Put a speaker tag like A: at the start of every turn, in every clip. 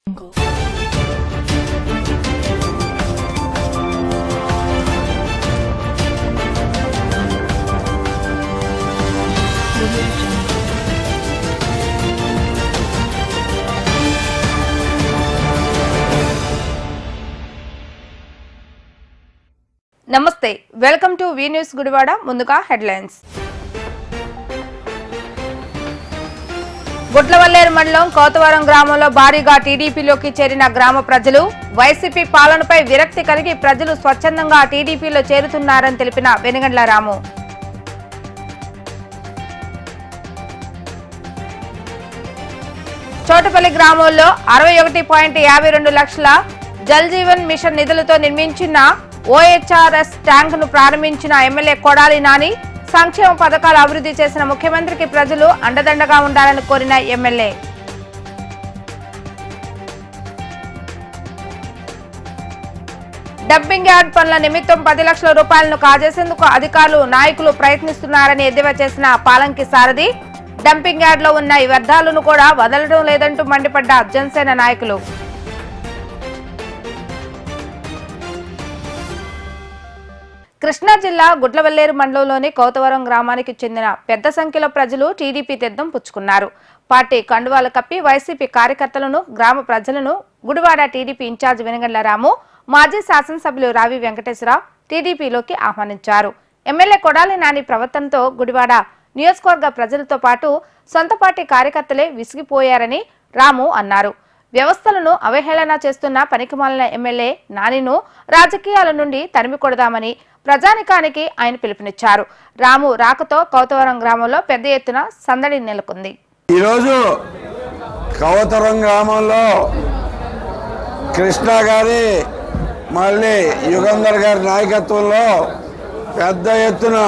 A: నమస్తే, welcome to V news Gudivada. ముందుగా headlines. Gudlavalleru మండలం కోతవరం గ్రామంలో భారీగా టీడీపీలోకి చేరిన గ్రామ ప్రజలు. వైసీపీ పాలనపై విరక్తి కలిగి ప్రజలు స్వచ్ఛందంగా టీడీపీలో చేరుతున్నారని తెలిపిన వెనుగండ్ల రాము. చోటపల్లి గ్రామంలో 61.52 లక్షల జల్ జీవన్ మిషన్ నిధులతో నిర్మించిన ఓహెచ్ఆర్ఎస్ ట్యాంక్ ను ప్రారంభించిన ఎమ్మెల్యే కొడాలి నాని. సంక్షేమ పథకాలు అభివృద్ధి చేసిన ముఖ్యమంత్రికి ప్రజలు అండదండగా ఉండాలని కోరిన ఎమ్మెల్యే. డంపింగ్ యార్డ్ పనుల నిమిత్తం 10 లక్షల రూపాయలను కాజేసేందుకు అధికారులు నాయకులు ప్రయత్నిస్తున్నారని ఎద్దేవా చేసిన పాలంకి సారథి. డంపింగ్ యార్డ్ లో ఉన్న ఈ వ్యర్థాలను కూడా వదలడం లేదంటూ మండిపడ్డ జనసేన నాయకులు. కృష్ణా జిల్లా గుట్లవల్లేరు మండలంలోని కోతవరం గ్రామానికి చెందిన పెద్ద సంఖ్యలో ప్రజలు టీడీపీ తీర్థం పుచ్చుకున్నారు. పార్టీ కండువాలు కప్పి వైసీపీ కార్యకర్తలను, గ్రామ ప్రజలను గుడివాడ టీడీపీ ఇన్ఛార్జ్ వెనుగండ్ల రాము, మాజీ శాసనసభ్యులు రావి వెంకటేశ్వరరావు టీడీపీలోకి ఆహ్వానించారు. ఎమ్మెల్యే కొడాలి నాని ప్రవర్తనతో గుడివాడ నియోజకవర్గ ప్రజలతో పాటు సొంత పార్టీ కార్యకర్తలే విసిగిపోయారని రాము అన్నారు. వ్యవస్థలను అవహేళన చేస్తున్న పనికిమాలిన ఎమ్మెల్యే నానిను రాజకీయాల నుండి తరిమి కొడదామని ప్రజానికానికి ఆయన పిలుపునిచ్చారు. రాము రాకతో కోతవరం గ్రామంలో పెద్ద ఎత్తున సందడి నెలకొంది.
B: ఈరోజు కోతవరం గ్రామంలో కృష్ణ గారి మళ్ళీ యుగంధర్ గారి నాయకత్వంలో పెద్ద ఎత్తున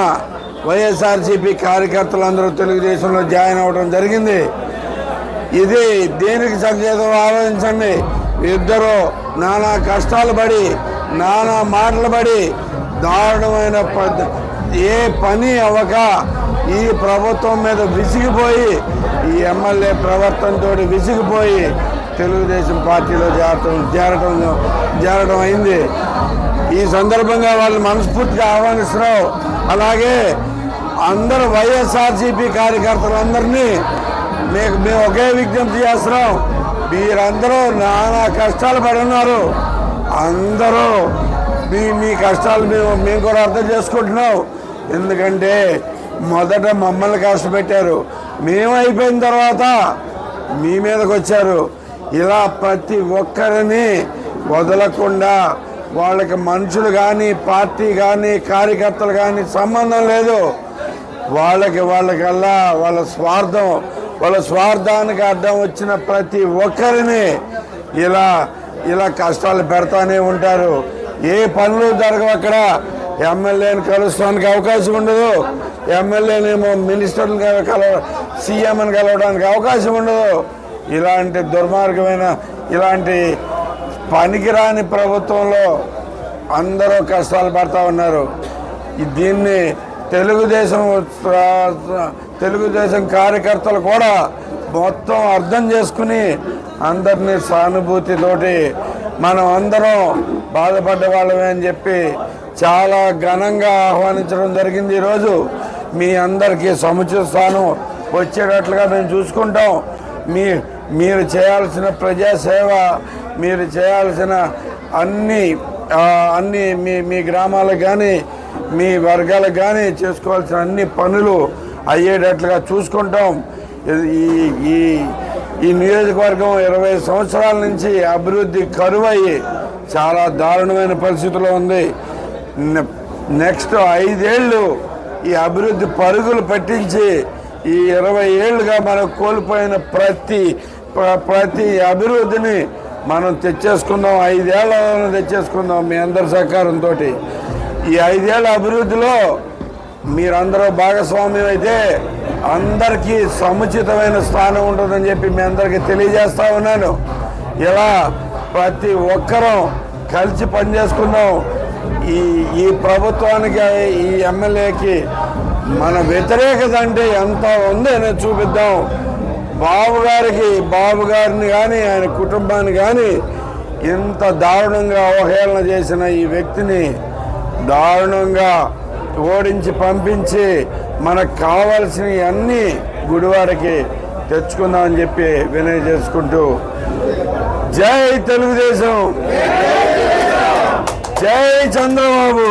B: వైఎస్ఆర్సీపీ కార్యకర్తలందరూ తెలుగుదేశంలో జాయిన్ అవ్వడం జరిగింది. ఇది దేనికి సంకేతం ఆలోచించండి. ఇద్దరు నానా కష్టాలు పడి, నానా మాటలు పడి, దారుణమైన ఏ పని అవ్వక ఈ ప్రభుత్వం మీద విసిగిపోయి, ఈ ఎమ్మెల్యే ప్రవర్తనతో విసిగిపోయి తెలుగుదేశం పార్టీలో చేరడం అయింది. ఈ సందర్భంగా వాళ్ళు మనస్ఫూర్తిగా ఆహ్వానిస్తున్నాం. అలాగే అందరూ వైఎస్ఆర్సీపీ కార్యకర్తలందరినీ మేము ఒకే విజ్ఞప్తి చేస్తున్నాం. మీరందరూ నానా కష్టాలు పడి ఉన్నారు. అందరూ మీ కష్టాలు మేము కూడా అర్థం చేసుకుంటున్నాం. ఎందుకంటే మొదట మమ్మల్ని కష్టపెట్టారు, మేము అయిపోయిన తర్వాత మీ మీదకి వచ్చారు. ఇలా ప్రతి ఒక్కరిని వదలకుండా వాళ్ళకి మనుషులు కానీ, పార్టీ కానీ, కార్యకర్తలు కానీ సంబంధం లేదు. వాళ్ళకల్లా వాళ్ళ స్వార్థానికి అడ్డం వచ్చిన ప్రతి ఒక్కరిని ఇలా కష్టాలు పెడతానే ఉంటారు. ఏ పనులు జరగవు. అక్కడ ఎమ్మెల్యేని కలుస్తానికి అవకాశం ఉండదు. ఎమ్మెల్యేనేమో మినిస్టర్ని సీఎంని కలవడానికి అవకాశం ఉండదు. ఇలాంటి దుర్మార్గమైన, ఇలాంటి పనికిరాని ప్రభుత్వంలో అందరూ కష్టాలు పడతా ఉన్నారు. దీన్ని తెలుగుదేశం కార్యకర్తలు కూడా మొత్తం అర్థం చేసుకుని అందరినీ సానుభూతితోటి మనం అందరం బాధపడ్డ వాళ్ళమే అని చెప్పి చాలా ఘనంగా ఆహ్వానించడం జరిగింది. ఈరోజు మీ అందరికీ సముచిత స్థానం వచ్చేటట్లుగా మేము చూసుకుంటాం. మీరు చేయాల్సిన ప్రజాసేవ, మీరు చేయాల్సిన అన్ని మీ గ్రామాలకు కానీ, మీ వర్గాలకు కానీ చేసుకోవాల్సిన అన్ని పనులు అయ్యేటట్లుగా చూసుకుంటాం. ఈ నియోజకవర్గం 20 సంవత్సరాల నుంచి అభివృద్ధి కరువయ్యి చాలా దారుణమైన పరిస్థితిలో ఉంది. నెక్స్ట్ 5 ఏళ్ళు ఈ అభివృద్ధి పరుగులు పట్టించి ఈ 20 ఏళ్ళుగా మనం కోల్పోయిన ప్రతి అభివృద్ధిని మనం తెచ్చేసుకుందాం. 5 ఏళ్లలో తెచ్చేసుకుందాం మీ అందరి సహకారంతో. ఈ 5 ఏళ్ల అభివృద్ధిలో మీరందరూ భాగస్వామ్యం అయితే అందరికీ సముచితమైన స్థానం ఉంటుందని చెప్పి మీ అందరికీ తెలియజేస్తా ఉన్నాను. ఇలా ప్రతి ఒక్కరూ కలిసి పనిచేసుకుందాం. ఈ ప్రభుత్వానికి, ఈ ఎమ్మెల్యేకి మన వ్యతిరేకత అంటే ఎంత ఉంది అనేది చూపిద్దాం. బాబు గారిని కానీ ఆయన కుటుంబాన్ని కానీ ఇంత దారుణంగా అవహేళన చేసిన ఈ వ్యక్తిని దారుణంగా ఓడించి పంపించి మనకు కావాల్సినవి అన్నీ గుడివాడకి తెచ్చుకుందామని చెప్పి వినయం చేసుకుంటూ జై తెలుగుదేశం, జై చంద్రబాబు,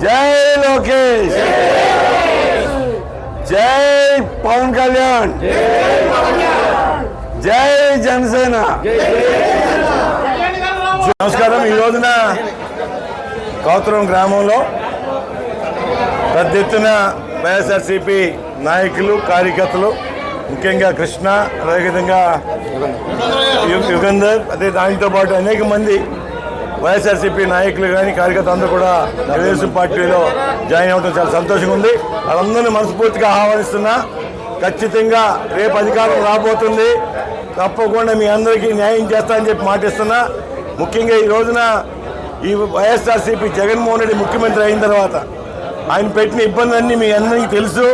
B: జై లోకేష్, జై పవన్ కళ్యాణ్, జై జనసేన.
C: నమస్కారం. ఈ రోజున కౌతరం గ్రామంలో పెద్ద ఎత్తున వైఎస్ఆర్సీపీ నాయకులు కార్యకర్తలు, ముఖ్యంగా కృష్ణ, అదేవిధంగా యుగంధర్, అదే దానితో పాటు అనేక మంది వైఎస్ఆర్సీపీ నాయకులు కానీ కార్యకర్తలు అందరూ కూడా తెలుగుదేశం పార్టీలో జాయిన్ అవ్వడం చాలా సంతోషంగా ఉంది. వాళ్ళందరినీ మనస్ఫూర్తిగా ఆహ్వానిస్తున్నా. ఖచ్చితంగా రేపు అధికారం రాబోతుంది, తప్పకుండా మీ అందరికీ న్యాయం చేస్తానని చెప్పి మాటిస్తున్నా. ముఖ్యంగా ఈ రోజున ఈ వైఎస్ఆర్సీపీ జగన్మోహన్ రెడ్డి ముఖ్యమంత్రి అయిన తర్వాత ఆయన పెట్టిన ఇబ్బందులన్నీ మీ అందరికీ తెలుసు.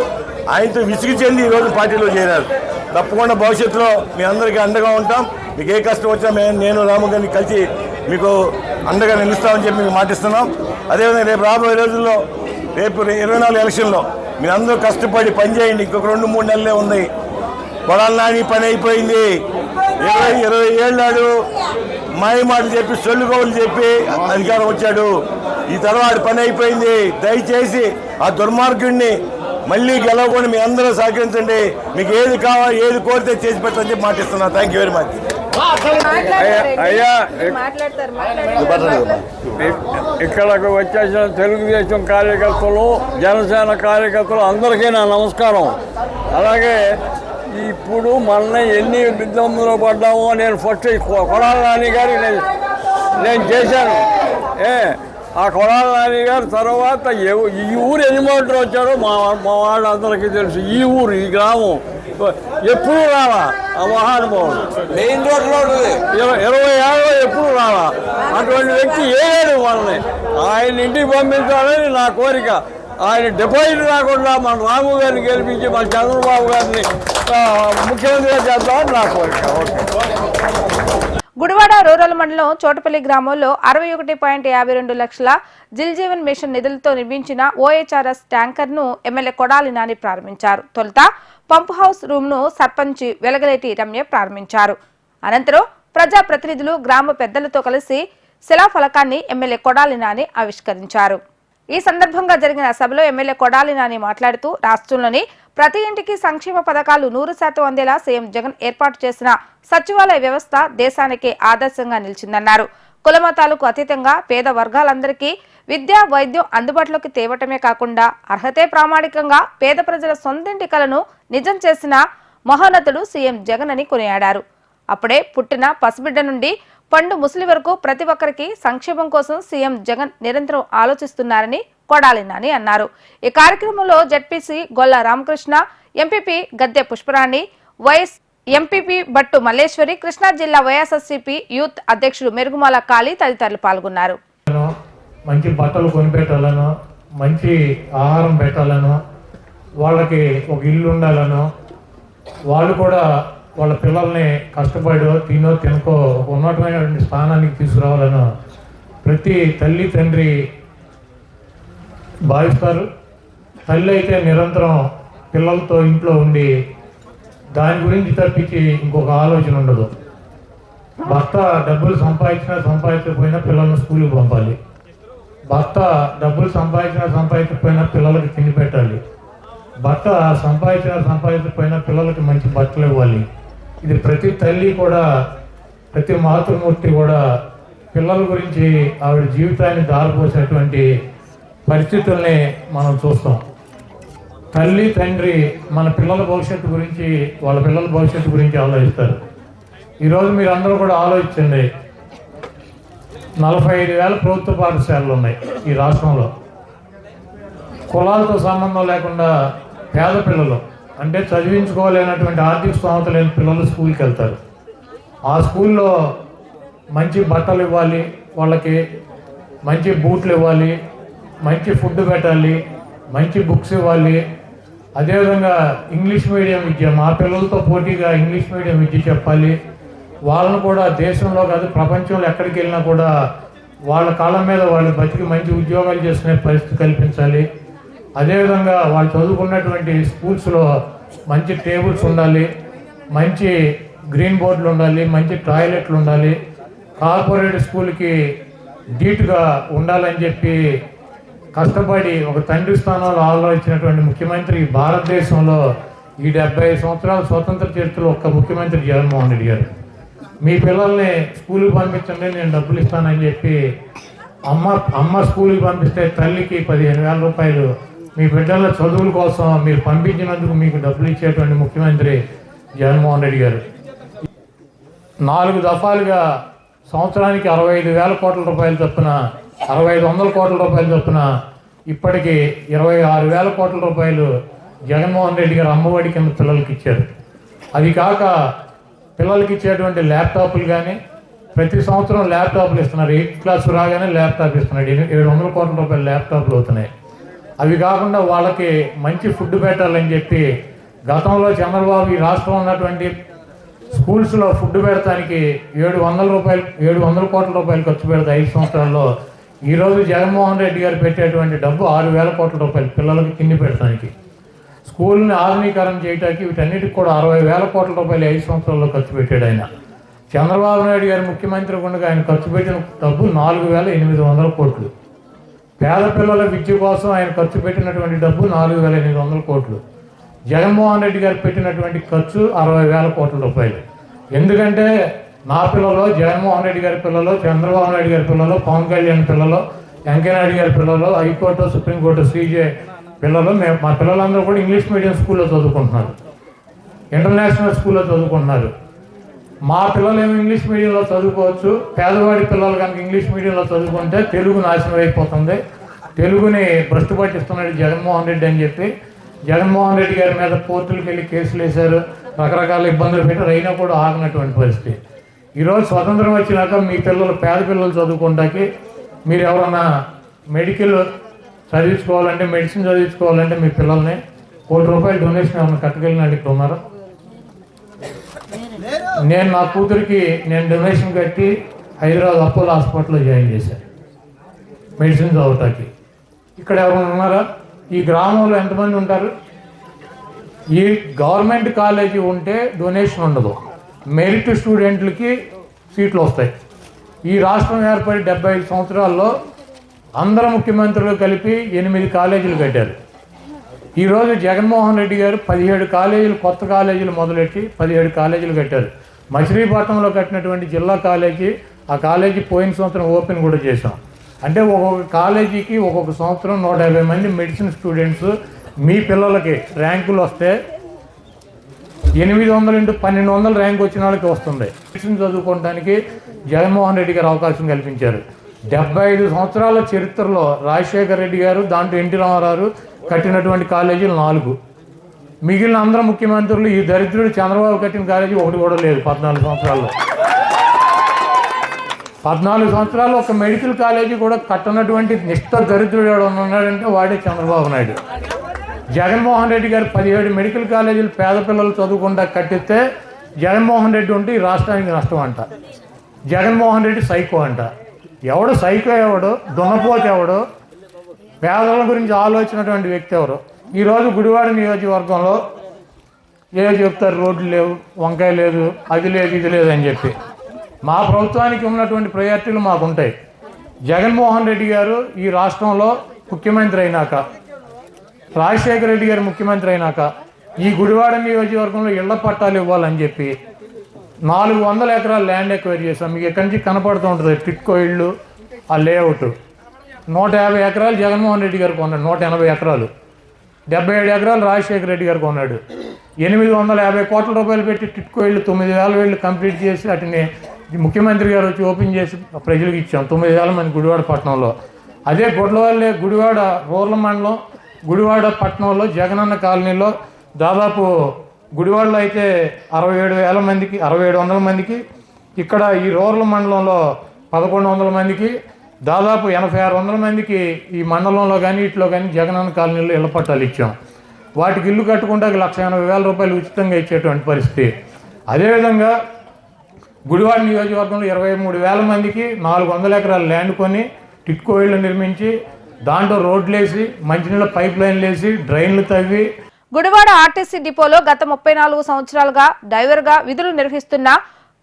C: ఆయనతో విసిగి చెంది ఈరోజు పార్టీలో చేరారు. తప్పకుండా భవిష్యత్తులో మీ అందరికీ అండగా ఉంటాం. మీకు ఏ కష్టం వచ్చినా నేను రాము గారిని కలిసి మీకు అండగా నిలుస్తామని చెప్పి మీకు మాటిస్తున్నాం. అదేవిధంగా రేపు రాబోయే రోజుల్లో రేపు 24 ఎలక్షన్లో మీరు అందరూ కష్టపడి పనిచేయండి. ఇంకొక 2-3 నెలలే ఉన్నాయి. కొడాలి నాని పని అయిపోయింది. 20 ఏళ్ళాడు మాయ మాటలు చెప్పి సొల్లు కౌలు చెప్పి అధికారం వచ్చాడు. ఈ తర్వాత పని అయిపోయింది. దయచేసి ఆ దుర్మార్గుడిని మళ్ళీ గెలవకుండా మీ అందరూ సహకరించండి. మీకు ఏది కావాలి, ఏది కోరితే చేసి పెట్టని చెప్పి మాటిస్తున్నా. Thank you very much.
B: అయ్యా, ఇక్కడకు వచ్చేసిన తెలుగుదేశం కార్యకర్తలు, జనసేన కార్యకర్తలు అందరికీ నా నమస్కారం. అలాగే ఇప్పుడు మొన్న ఎన్ని ఇబ్బందులు పడ్డామో నేను ఫస్ట్ కొడాలి నాని గారికి నేను చేశాను. ఆ కొడాలి నాని గారు తర్వాత ఈ ఊరు ఎన్ని మోటార్ వచ్చారో మా వాళ్ళందరికీ తెలుసు. ఈ ఊరు, ఈ గ్రామం ఎప్పుడు రావా ఆ మహానుభావుడు మెయిన్ రోడ్లో 20 ఏళ్ళు ఎప్పుడు రావా. అటువంటి వ్యక్తి ఏడు వాళ్ళని ఆయన ఇంటికి పంపించాలని నా కోరిక. ఆయన డిపాజిట్ రాకుండా మన రాము గారిని గెలిపించి మన చంద్రబాబు గారిని ముఖ్యమంత్రిగా చేద్దామని నా కోరిక.
A: గుడివాడ రూరల్ మండలం చోటపల్లి గ్రామంలో 61.52 లక్షల జల్ జీవన్ మిషన్ నిధులతో నిర్మించిన ఓహెచ్ఆర్ఎస్ ట్యాంకర్ ను ఎమ్మెల్యే కొడాలి నాని ప్రారంభించారు. తొలుత పంప్ హౌస్ రూమ్ ను సర్పంచ్ వెలగలేటి రమ్య ప్రారంభించారు. అనంతరం ప్రజాప్రతినిధులు, గ్రామ పెద్దలతో కలిసి శిలాఫలకాన్ని ఎమ్మెల్యే కొడాలి నాని ఆవిష్కరించారు. ఈ సందర్భంగా జరిగిన సభలో ఎమ్మెల్యే కొడాలి నాని మాట్లాడుతూ రాష్ట్రంలోని ప్రతి ఇంటికి సంక్షేమ పథకాలు 100% అందేలా సీఎం జగన్ ఏర్పాటు చేసిన సచివాలయ వ్యవస్థ దేశానికి ఆదర్శంగా నిలిచిందన్నారు. కులమతాలకు అతీతంగా పేద వర్గాలందరికీ విద్య, వైద్యం అందుబాటులోకి తేవటమే కాకుండా అర్హతే ప్రామాణికంగా పేద ప్రజల సొంతింటి కలను నిజం చేసిన మహోన్నతుడు సీఎం జగన్ అని కొనియాడారు. అప్పుడే పుట్టిన పసిబిడ్డ నుండి పండు ముసలి వరకు ప్రతి ఒక్కరికి సంక్షేమం కోసం సీఎం జగన్ నిరంతరం ఆలోచిస్తున్నారని కొడాలి నాని అన్నారు. ఈ కార్యక్రమంలో జెడ్పీసీ గొల్ల రామకృష్ణ, ఎంపీపీ గద్దె పుష్పరాణి, వైఎస్ ఎంపీపీ బట్టు మల్లేశ్వరి, కృష్ణా జిల్లా వైఎస్ఆర్సీపీ యూత్ అధ్యక్షుడు మెరుగుమాల కాళీ తదితరులు పాల్గొన్నారు.
D: మంచి బట్టలు కొనిపెట్టాలను, మంచి ఆహారం పెట్టాలను, వాళ్ళకి ఒక ఇల్లు ఉండాలను, వాళ్ళు కూడా వాళ్ళ పిల్లల్ని కష్టపడో తినకో ఉన్నతమైనటువంటి స్థానానికి తీసుకురావాలను ప్రతి తల్లి తండ్రి భావిస్తారు. తల్లి అయితే నిరంతరం పిల్లలతో ఇంట్లో ఉండి దాని గురించి తప్పించి ఇంకొక ఆలోచన ఉండదు. భర్త డబ్బులు సంపాదించకపోయినా పిల్లల్ని స్కూల్కి పంపాలి. భర్త డబ్బులు సంపాదించకపోయినా పిల్లలకి తిండి పెట్టాలి. భర్త సంపాదించకపోయినా పిల్లలకి మంచి బట్టలు ఇవ్వాలి. ఇది ప్రతి తల్లి కూడా, ప్రతి మాతృమూర్తి కూడా పిల్లల గురించి ఆవిడ జీవితాన్ని దారిపోసేటువంటి పరిస్థితుల్ని మనం చూస్తాం. తల్లి తండ్రి మన పిల్లల భవిష్యత్తు గురించి, వాళ్ళ పిల్లల భవిష్యత్తు గురించి ఆలోచిస్తారు. ఈరోజు మీరు అందరూ కూడా ఆలోచించండి. 45,000 ప్రభుత్వ పాఠశాలలు ఉన్నాయి ఈ రాష్ట్రంలో. కులాలతో సంబంధం లేకుండా పేద పిల్లలు, అంటే చదివించుకోలేనటువంటి ఆర్థిక స్తోమత లేని పిల్లలు స్కూల్కి వెళ్తారు. ఆ స్కూల్లో మంచి బట్టలు ఇవ్వాలి, వాళ్ళకి మంచి బూట్లు ఇవ్వాలి, మంచి ఫుడ్ పెట్టాలి, మంచి బుక్స్ ఇవ్వాలి, అదేవిధంగా ఇంగ్లీష్ మీడియం విద్య, మా పిల్లలతో పోటీగా ఇంగ్లీష్ మీడియం విద్య చెప్పాలి. వాళ్ళను కూడా దేశంలో కాదు ప్రపంచంలో ఎక్కడికి వెళ్ళినా కూడా వాళ్ళ కాళ్ళ మీద వాళ్ళు బతికి మంచి ఉద్యోగాలు చేసుకునే పరిస్థితి కల్పించాలి. అదేవిధంగా వాళ్ళు చదువుకున్నటువంటి స్కూల్స్లో మంచి టేబుల్స్ ఉండాలి, మంచి గ్రీన్ బోర్డులు ఉండాలి, మంచి టాయిలెట్లు ఉండాలి, కార్పొరేట్ స్కూల్కి ధీటుగా ఉండాలని చెప్పి కష్టపడి ఒక తండ్రి స్థానంలో ఆలోచించినటువంటి ముఖ్యమంత్రి భారతదేశంలో ఈ 75 సంవత్సరాల స్వతంత్ర చరిత్రలో ఒక్క ముఖ్యమంత్రి జగన్మోహన్ రెడ్డి గారు. మీ పిల్లల్ని స్కూల్కి పంపించండి, నేను డబ్బులు ఇస్తానని చెప్పి అమ్మ స్కూల్కి పంపిస్తే తల్లికి 15,000 రూపాయలు మీ బిడ్డల చదువుల కోసం మీరు పంపించినందుకు మీకు డబ్బులు ఇచ్చేటువంటి ముఖ్యమంత్రి జగన్మోహన్ రెడ్డి గారు. 4 దఫాలుగా సంవత్సరానికి 65,000 కోట్ల రూపాయలు చొప్పున 6,500 కోట్ల రూపాయలు చొప్పున ఇప్పటికి 26,000 కోట్ల రూపాయలు జగన్మోహన్ రెడ్డి గారు అమ్మఒడి కింద పిల్లలకి ఇచ్చారు. అది కాక పిల్లలకి ఇచ్చేటువంటి ల్యాప్టాప్లు కానీ ప్రతి సంవత్సరం ల్యాప్టాప్లు ఇస్తున్నారు. 8th క్లాస్ రాగానే ల్యాప్టాప్ ఇస్తున్నాడు. 700 కోట్ల రూపాయలు ల్యాప్టాప్లు అవుతున్నాయి. అవి కాకుండా వాళ్ళకి మంచి ఫుడ్ పెట్టాలని చెప్పి గతంలో చంద్రబాబు ఈ రాష్ట్రంలో ఉన్నటువంటి స్కూల్స్లో ఫుడ్ పెడతానికి 700 కోట్ల రూపాయలు ఖర్చు పెడితే 5 సంవత్సరాల్లో ఈరోజు జగన్మోహన్ రెడ్డి గారు పెట్టేటువంటి డబ్బు 6,000 కోట్ల రూపాయలు పిల్లలకి తిండి పెడతానికి, స్కూల్ని ఆధునీకరణ చేయడానికి వీటన్నిటికి కూడా 60,000 కోట్ల రూపాయలు 5 సంవత్సరాల్లో ఖర్చు పెట్టాడు ఆయన. చంద్రబాబు నాయుడు గారు ముఖ్యమంత్రి ఉండగా ఆయన ఖర్చు పెట్టిన డబ్బు 4,800 కోట్లు. పేద పిల్లల విద్య కోసం ఆయన ఖర్చు పెట్టినటువంటి డబ్బు 4,800 కోట్లు. జగన్మోహన్ రెడ్డి గారు పెట్టినటువంటి ఖర్చు 60,000 కోట్ల రూపాయలు. ఎందుకంటే నా పిల్లలు, జగన్మోహన్ రెడ్డి గారి పిల్లలు, చంద్రబాబు నాయుడు గారి పిల్లలు, పవన్ కళ్యాణ్ పిల్లలు, వెంకయ్యనాయుడు గారి పిల్లలు, హైకోర్టు, సుప్రీంకోర్టు, CJ పిల్లలు, మా పిల్లలందరూ కూడా ఇంగ్లీష్ మీడియం స్కూల్లో చదువుకుంటున్నారు, ఇంటర్నేషనల్ స్కూల్లో చదువుకుంటున్నారు. మా పిల్లలు ఏమో ఇంగ్లీష్ మీడియంలో చదువుకోవచ్చు. పేదవాడి పిల్లలు కనుక ఇంగ్లీష్ మీడియంలో చదువుకుంటే తెలుగు నాశనం అయిపోతుంది, తెలుగుని భ్రష్టు పట్టిస్తున్నాడు జగన్మోహన్ రెడ్డి అని చెప్పి జగన్మోహన్ రెడ్డి గారి మీద కోర్టులకు వెళ్ళి కేసులు వేశారు, రకరకాల ఇబ్బందులు పెట్టారు. అయినా కూడా ఆగినటువంటి పరిస్థితి. ఈరోజు స్వతంత్రం వచ్చినాక మీ పిల్లలు, పేద పిల్లలు చదువుకోవడానికి మీరు ఎవరన్నా మెడికల్ చదివించుకోవాలంటే, మెడిసిన్ చదివించుకోవాలంటే మీ పిల్లల్ని 1 కోటి రూపాయలు డొనేషన్ ఏమైనా కట్టుకెళ్ళిన ఇక్కడ ఉన్నారు. నేను నా కూతురికి డొనేషన్ కట్టి హైదరాబాద్ అపోలో హాస్పిటల్లో జాయిన్ చేశాను మెడిసిన్ చదవటానికి. ఇక్కడ ఎవరైనా ఉన్నారా? ఈ గ్రామంలో ఎంతమంది ఉంటారు? ఈ గవర్నమెంట్ కాలేజీ ఉంటే డొనేషన్ ఉండదు, మెరిట్ స్టూడెంట్లకి సీట్లు వస్తాయి. ఈ రాష్ట్రం ఏర్పడి 75 సంవత్సరాల్లో అందరు ముఖ్యమంత్రులు కలిపి 8 కాలేజీలు కట్టారు. ఈరోజు జగన్మోహన్ రెడ్డి గారు 17 కాలేజీలు, కొత్త కాలేజీలు మొదలెట్టి 17 కాలేజీలు కట్టారు. మచిలీపట్నంలో కట్టినటువంటి జిల్లా కాలేజీ, ఆ కాలేజీ పోయిన సంవత్సరం ఓపెన్ కూడా చేశాం. అంటే ఒక్కొక్క కాలేజీకి ఒక్కొక్క సంవత్సరం 150 మంది మెడిసిన్ స్టూడెంట్స్ మీ పిల్లలకి ర్యాంకులు వస్తే 800 into 1200 ర్యాంక్ వచ్చిన వాళ్ళకి వస్తుంది. మెడిసిన్ చదువుకోవడానికి జగన్మోహన్ రెడ్డి గారు అవకాశం కల్పించారు. 75 సంవత్సరాల చరిత్రలో రాజశేఖర రెడ్డి గారు, దాంట్లో ఎన్టీ రామారావు కట్టినటువంటి కాలేజీలు 4. మిగిలిన అందరూ ముఖ్యమంత్రులు ఈ దరిద్రుడు చంద్రబాబు కట్టిన కాలేజీ ఒకటి కూడా లేదు 14 సంవత్సరాల్లో. 14 సంవత్సరాలు ఒక మెడికల్ కాలేజీ కూడా కట్టనటువంటి నిష్ఠ దరిద్రుడు ఉన్నాడంటే వాడే చంద్రబాబు నాయుడు. జగన్మోహన్ రెడ్డి గారు 17 మెడికల్ కాలేజీలు పేద పిల్లలు చదువుకుండా కట్టిస్తే జగన్మోహన్ రెడ్డి ఉంటే ఈ రాష్ట్రానికి నష్టం అంట. జగన్మోహన్ రెడ్డి సైకో అంట. ఎవడు సైకో, ఎవడు దున్నపోతే, ఎవడు పేదల గురించి ఆలోచించినటువంటి వ్యక్తి ఎవరు? ఈరోజు గుడివాడ నియోజకవర్గంలో ఏదో చెప్తారు, రోడ్లు లేవు, వంకాయ లేదు, అది లేదు, ఇది లేదు అని చెప్పి. మా ప్రభుత్వానికి ఉన్నటువంటి ప్రయారిటీలు మాకుంటాయి. జగన్మోహన్ రెడ్డి గారు ఈ రాష్ట్రంలో ముఖ్యమంత్రి అయినాక, రాజశేఖర రెడ్డి గారు ముఖ్యమంత్రి అయినాక ఈ గుడివాడ నియోజకవర్గంలో ఇళ్ల పట్టాలు ఇవ్వాలని చెప్పి 400 ఎకరాల ల్యాండ్ ఎక్వైర్ చేశాం. మీకు ఎక్కడి నుంచి కనపడుతూ ఉంటుంది టిట్కో ఇళ్ళు, ఆ లేఅవుట్. 150 ఎకరాలు జగన్మోహన్ రెడ్డి గారు కొన్నాడు, 180 ఎకరాలు. 77 ఎకరాలు రాజశేఖర రెడ్డి గారు కొన్నాడు. 850 కోట్ల రూపాయలు పెట్టి టిట్కో ఇళ్ళు 9,000 ఇళ్ళు కంప్లీట్ చేసి వాటిని ముఖ్యమంత్రి గారు వచ్చి ఓపెన్ చేసి ప్రజలకు ఇచ్చాం. 9,000 మంది గుడివాడ పట్టణంలో. అదే గొడ్లవల్లి గుడివాడ రూరల్ మండలం, గుడివాడ పట్టణంలో జగనన్న కాలనీలో దాదాపు గుడివాడలో అయితే 6,700 మందికి, ఇక్కడ ఈ రూరల్ మండలంలో 1,100 మందికి, దాదాపు 8,600 మందికి ఈ మండలంలో కానీ ఇట్లో కానీ జగనన్న కాలనీలో ఇళ్ల పట్టాలు ఇచ్చాం. వాటికి ఇల్లు కట్టుకుంటే 1,80,000 రూపాయలు ఉచితంగా ఇచ్చేటువంటి పరిస్థితి. అదేవిధంగా గుడివాడ నియోజకవర్గంలో 23,000 మందికి 400 ఎకరాల ల్యాండ్ కొని టిట్కో ఇళ్ళు నిర్మించి దాంట్లో రోడ్లు వేసి మంచినీళ్ళ పైప్ లైన్లు వేసి డ్రైన్లు తవ్వి.
A: గుడివాడ ఆర్టీసీ డిపోలో గత 34 సంవత్సరాలుగా డ్రైవర్గా విధులు నిర్వహిస్తున్న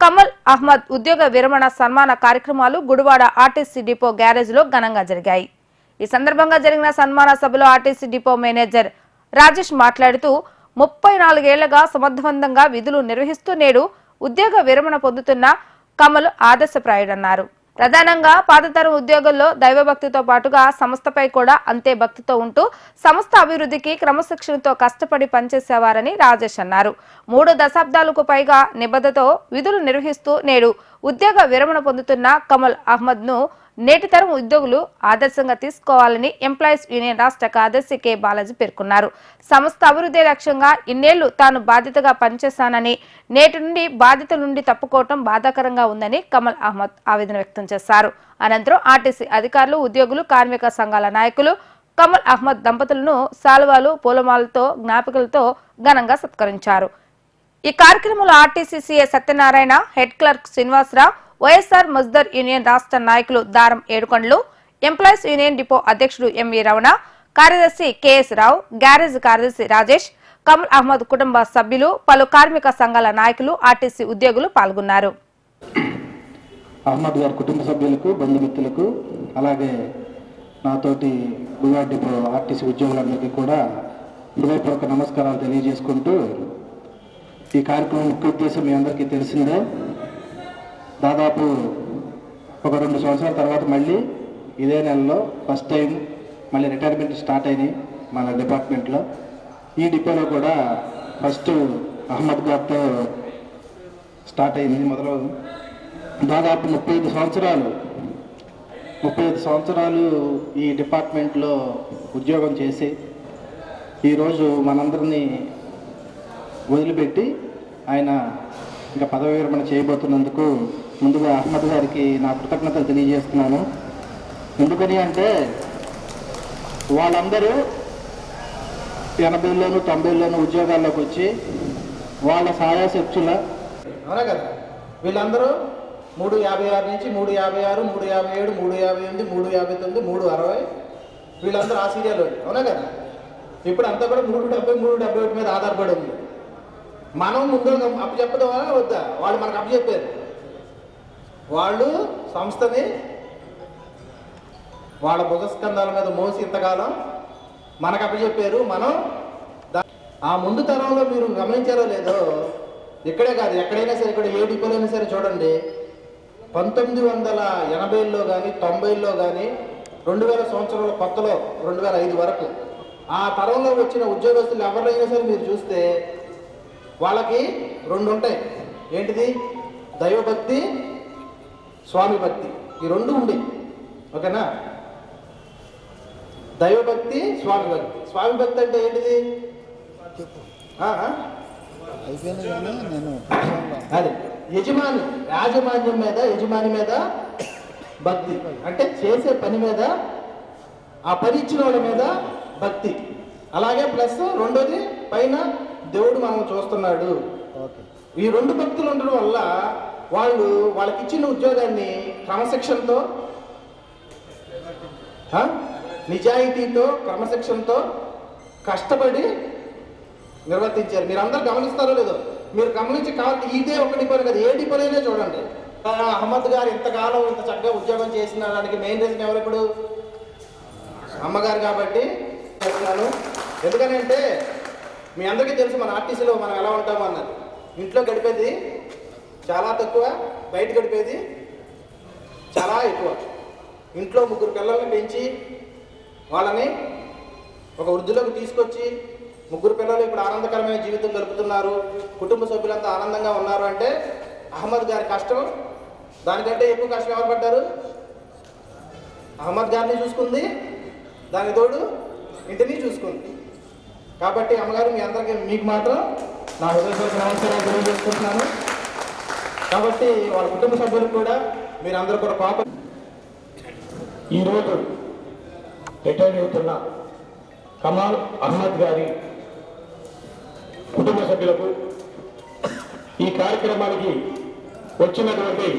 A: కమల్ అహ్మద్ ఉద్యోగ విరమణ సన్మాన కార్యక్రమాలు గుడివాడ ఆర్టీసీ డిపో గ్యారేజ్ లో ఘనంగా జరిగాయి. ఈ సందర్భంగా జరిగిన సన్మాన సభలో ఆర్టీసీ డిపో మేనేజర్ రాజేష్ మాట్లాడుతూ 34 ఏళ్లుగా సమర్థవంతంగా విధులు నిర్వహిస్తూ నేడు ఉద్యోగ విరమణ పొందుతున్న కమల్ ఆదర్శప్రాయుడన్నారు. ప్రధానంగా పాతతరం ఉద్యోగుల్లో దైవభక్తితో పాటుగా సంస్థపై కూడా అంతే భక్తితో ఉంటూ సంస్థ అభివృద్ధికి క్రమశిక్షణతో కష్టపడి పనిచేసేవారని రాజేష్ అన్నారు. 3 దశాబ్దాలకు పైగా నిబద్ధతతో విధులు నిర్వహిస్తూ నేడు ఉద్యోగ విరమణ పొందుతున్న కమల్ అహ్మద్ ను నేటి తరం ఉద్యోగులు ఆదర్శంగా తీసుకోవాలని ఎంప్లాయీస్ యూనియన్ రాష్ట్ర కార్యదర్శి కె బాలాజీ పేర్కొన్నారు. సంస్థ అభివృద్ధి లక్ష్యంగా ఇన్నేళ్లు తాను బాధ్యతగా పనిచేశానని నేటి నుండి బాధ్యత నుండి తప్పుకోవటం బాధాకరంగా ఉందని కమల్ అహ్మద్ ఆవేదన వ్యక్తం చేశారు. అనంతరం ఆర్టీసీ అధికారులు, ఉద్యోగులు, కార్మిక సంఘాల నాయకులు కమల్ అహ్మద్ దంపతులను శాలువాలు, పూలమాలతో, జ్ఞాపికలతో ఘనంగా సత్కరించారు. ఈ కార్యక్రమంలో RTC CA Satyanarayana, head clerk Srinivasarao, YSR Mazdoor union రాష్ట్ర నాయకులు Daram Yedukondalu, employees union depot అధ్యక్షుడు ఎంవి రమణ, కార్యదర్శి కెఎస్ రావు, గ్యారేజ్ కార్యదర్శి రాజేష్, కమల్ అహ్మద్ కుటుంబ సభ్యులు, పలు కార్మిక సంఘాల నాయకులు, ఆర్టీసీ ఉద్యోగులు పాల్గొన్నారు.
E: అహ్మద్ గారి కుటుంబ సభ్యులకు, బంధుమిత్రులకు, అలాగే నాతోటి గుడివాడ డిపో ఆర్టీసీ ఉద్యోగులందరికీ కూడా హృదయపూర్వక నమస్కారాలు తెలియజేసుకుంటూ, ఈ కార్యక్రమం ముఖ్య ఉద్దేశం మీ అందరికీ తెలిసిందే. దాదాపు ఒక 2 సంవత్సరాల తర్వాత మళ్ళీ ఇదే నెలలో ఫస్ట్ టైం మళ్ళీ రిటైర్మెంట్ స్టార్ట్ అయినాయి మన డిపార్ట్మెంట్లో. ఈ డిపోలో కూడా ఫస్ట్ అహ్మద్ గారితో స్టార్ట్ అయింది మొదలు. దాదాపు 35 సంవత్సరాలు ఈ డిపార్ట్మెంట్లో ఉద్యోగం చేసి ఈరోజు మనందరినీ వదిలిపెట్టి ఆయన ఇంకా పదవి విరమణ చేయబోతున్నందుకు ముందుగా అహ్మద్ గారికి నా కృతజ్ఞతలు తెలియజేస్తున్నాను. ఎందుకని అంటే వాళ్ళందరూ 80లోను 90లోను ఉద్యోగాల్లోకి వచ్చి వాళ్ళ సాయాశక్తుల అవునా కదా, వీళ్ళందరూ 356 నుంచి 356, 357, 358, 359, 360 వీళ్ళందరూ ఆ సీరియల్ అవునా కదా. ఇప్పుడు అంతా కూడా 370, 371 మీద ఆధారపడి ఉంది. మనం ముందు అప్పు చెప్పడం వద్దా, వాళ్ళు మనకు అప్పు చెప్పారు. వాళ్ళు సంస్థని వాళ్ళ భుజస్కంధాల మీద మోసి ఇంతకాలం మనకు అప్పు చెప్పారు. మనం ఆ ముందు తరంలో మీరు గమనించారో లేదో, ఇక్కడే కాదు ఎక్కడైనా సరే, ఇక్కడ ఏ డిపోలైనా సరే చూడండి, 1980లో కానీ 90లో కానీ 2000 సంవత్సరాల కొత్తలో 2005 వరకు ఆ తరంలో వచ్చిన ఉద్యోగస్తులు ఎవరైనా సరే మీరు చూస్తే వాళ్ళకి 2 ఉంటాయి. ఏంటిది? దైవభక్తి, స్వామి భక్తి. ఈ 2 ఉండే, ఓకేనా? దైవభక్తి, స్వామి భక్తి. స్వామి భక్తి అంటే ఏంటిది? అదే యజమాని మీద భక్తి, అంటే చేసే పని మీద, ఆ పని ఇచ్చిన వాళ్ళ మీద భక్తి. అలాగే ప్లస్ రెండోది పైన దేవుడు మనం చూస్తున్నాడు. ఈ 2 భక్తులు ఉండడం వల్ల వాళ్ళకి ఇచ్చిన ఉద్యోగాన్ని క్రమశిక్షణతో, నిజాయితీతో, క్రమశిక్షణతో కష్టపడి నిర్వర్తించారు. మీరు అందరు గమనిస్తారో లేదో, మీరు గమనించి కావాలి ఇదే ఒక డిపోనే కదా, ఏ డిపోలైనా చూడండి. అహ్మద్ గారు ఇంతకాలం ఇంత చక్కగా ఉద్యోగం చేసిన దానికి మెయిన్ రీజన్ ఎవరు? ఇప్పుడు అమ్మగారు కాబట్టి చెప్తున్నాను. ఎందుకనంటే మీ అందరికీ తెలుసు మన ఆర్టీసీలో మనం ఎలా ఉంటామో అన్నది. ఇంట్లో గడిపేది చాలా తక్కువ, బయట గడిపేది చాలా ఎక్కువ. ఇంట్లో 3 పిల్లల్ని పెంచి వాళ్ళని ఒక వృద్ధిలోకి తీసుకొచ్చి 3 పిల్లలు ఇప్పుడు ఆనందకరమైన జీవితం గడుపుతున్నారు, కుటుంబ సభ్యులంతా ఆనందంగా ఉన్నారు అంటే అహ్మద్ గారి కష్టం. దానికంటే ఎక్కువ కష్టం ఎవరు పడ్డారు? అహ్మద్ గారిని చూసుకుంది, దానికి తోడు ఇంటిని చూసుకుంది. కాబట్టి అమ్మగారు మీ అందరికీ, మీకు మాత్రం నా హృదయపూర్వక నమస్కారాలు తెలియజేసుకుంటున్నాను. కాబట్టి వాళ్ళ కుటుంబ సభ్యులకు కూడా మీరు అందరూ కూడా పాప ఈరోజు రిటైర్ అవుతున్న కమాల్ అహ్మద్ గారి
F: కుటుంబ సభ్యులకు, ఈ కార్యక్రమానికి వచ్చినటువంటి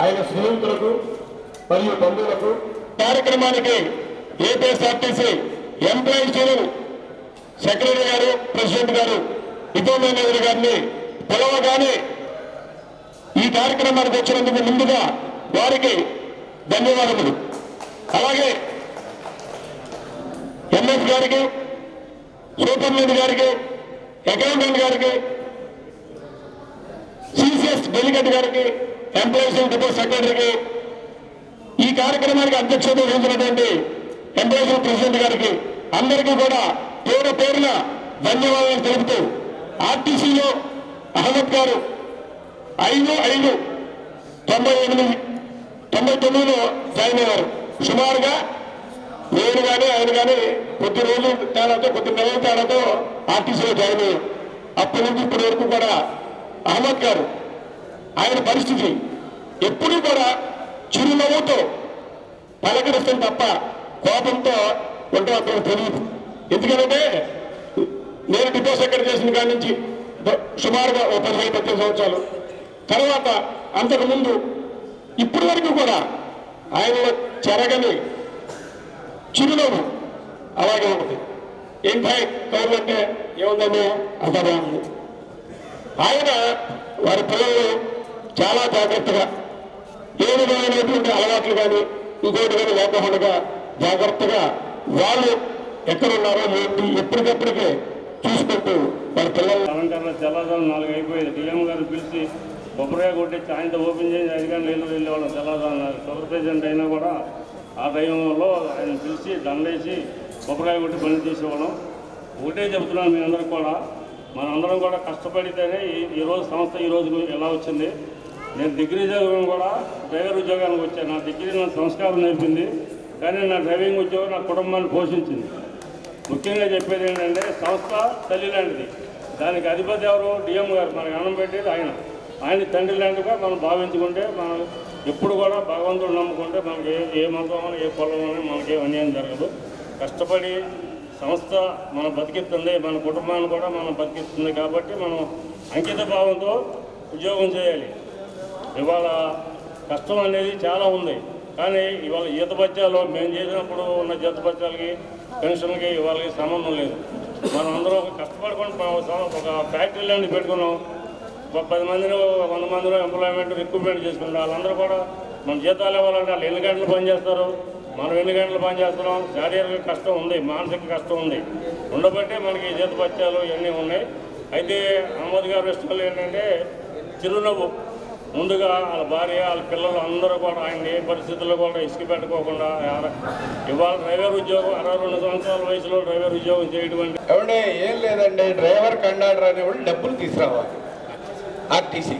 F: ఆయన స్నేహితులకు మరియు బంధువులకు, కార్యక్రమానికి ఏపీఎస్ఆర్టీసీ ఎంప్లాయీస్ సెక్రటరీ గారు, ప్రెసిడెంట్ గారు ఇబ్బంది మేనేజర్ గారిని పిలవగానే ఈ కార్యక్రమానికి వచ్చినందుకు ముందుగా వారికి ధన్యవాదములు. అలాగే ఎంఎస్ గారికి, సూపరింటెండెంట్ గారికి, అకౌంటెంట్ గారికి, సిసిఎస్ డెలిగేట్ గారికి, ఎంప్లాయీస్ డిపో సెక్రటరీకి, ఈ కార్యక్రమానికి అధ్యక్షత వహించినటువంటి ఎంప్లాయీస్ ప్రెసిడెంట్ గారికి అందరికీ కూడా పేరు పేరున ధన్యవాదాలు తెలుపుతూ, ఆర్టీసీలో అహ్మద్ గారు 5/5/98-99లో జాయిన్ అయ్యారు. సుమారుగా నేను కానీ ఆయన కానీ కొద్ది రోజుల తేడాతో, కొద్ది నెలల తేడాతో ఆర్టీసీలో జాయిన్ అయ్యారు. అప్పటి నుంచి ఇప్పటి వరకు కూడా అహ్మద్ గారు ఆయన పరిస్థితి ఎప్పుడూ కూడా చిరునవ్వుతో పలకరిస్తుంది తప్ప కోపంతో ఉంటే అతను తెలియదు. ఎందుకంటే నేను డిపో సెక్రటరీ చేసిన కాడి నుంచి సుమారుగా 15-18 సంవత్సరాలు తర్వాత అంతకుముందు ఇప్పటి వరకు కూడా ఆయనలో చెరగని చిరునవ్వు అలాగే ఉంటుంది. ఏం భాయ్ కౌలు అంటే ఏముందని అంత బాగుంది. ఆయన వారి పిల్లలు చాలా జాగ్రత్తగా ఏ విధమైనటువంటి అలవాట్లు కానీ ఇంకోటి కానీ లేకుండా జాగ్రత్తగా వాళ్ళు ఎక్కడున్నారో ఏంటి ఎప్పటికప్పటికే చూసుకుంటూ వారి పిల్లలు
G: అలంకరణ తెల్లవారు 4 అయిపోయింది. డిఎం గారు పిలిచి కొబ్బరికాయ కొట్టించి ఆయనతో ఓపెన్ చేసి అధికారులు వెళ్ళేవాళ్ళం తెల్లవారు. షుగర్ పేషెంట్ అయినా కూడా ఆ టైంలో ఆయన పిలిచి దండేసి కొబ్బరికాయ కొట్టి పని చేసేవాళ్ళం. ఒకటే చెబుతున్నాను మీ అందరికి కూడా, మనందరం కూడా కష్టపడితేనే ఈరోజు సంస్థ ఈరోజు ఎలా వచ్చింది. నేను డిగ్రీ చదివిన కూడా డ్రైవర్ ఉద్యోగానికి వచ్చాను. నా డిగ్రీ నా సంస్కారం నేర్పింది, కానీ నా డ్రైవింగ్ ఉద్యోగం నా కుటుంబాన్ని పోషించింది. ముఖ్యంగా చెప్పేది ఏంటంటే సంస్థ తల్లి లాంటిది, దానికి అధిపతి ఎవరు? డిఎం గారు. మనకు అన్నం పెట్టేది ఆయన తండ్రి లాంటిగా మనం భావించుకుంటే, మనం ఎప్పుడు కూడా భగవంతుడు నమ్ముకుంటే మనకి ఏ మతం ఏ పొలం మనకి అన్యాయం జరగదు. కష్టపడి సంస్థ మనం బతికిస్తుంది, మన కుటుంబాన్ని కూడా మనం బతికిస్తుంది. కాబట్టి మనం అంకిత భావంతో ఉద్యోగం చేయాలి. ఇవాళ కష్టం అనేది చాలా ఉంది, కానీ ఇవాళ జీతభత్యాలు మేము చేసినప్పుడు ఉన్న జీతభత్యాలకి పెన్షన్కి ఇవాళకి సంబంధం లేదు. మనం అందరూ కష్టపడుకుంటూ ఒక ఫ్యాక్టరీ లాంటి పెట్టుకున్నాం. 10 మందిలో 100 మందిలో ఎంప్లాయ్మెంట్ రిక్రూట్మెంట్ చేసుకుంటాం. వాళ్ళందరూ కూడా మన జీతాలు ఇవ్వాలంటే వాళ్ళు ఎన్ని గంటలు పనిచేస్తారు, మనం ఎన్ని గంటలు పనిచేస్తున్నాం. శారీరక కష్టం ఉంది, మానసిక కష్టం ఉంది. ఉండబట్టే మనకి జీతభత్యాలు ఇవన్నీ ఉన్నాయి. అయితే అహ్మద్ గారు ఇష్టం ఏంటంటే చిరునవ్వు. ముందుగా వాళ్ళ భార్య, వాళ్ళ పిల్లలు అందరూ కూడా ఆయన ఏ పరిస్థితుల్లో కూడా ఇసుక పెట్టుకోకుండా ఇవాళ డ్రైవర్ ఉద్యోగం 62 సంవత్సరాల వయసులో డ్రైవర్ ఉద్యోగం చేయడం
F: ఏమంటే ఏం లేదండి. డ్రైవర్ కండక్టర్ అనేవాళ్ళు డబ్బులు తీసుకురావాలి ఆర్టీసీ.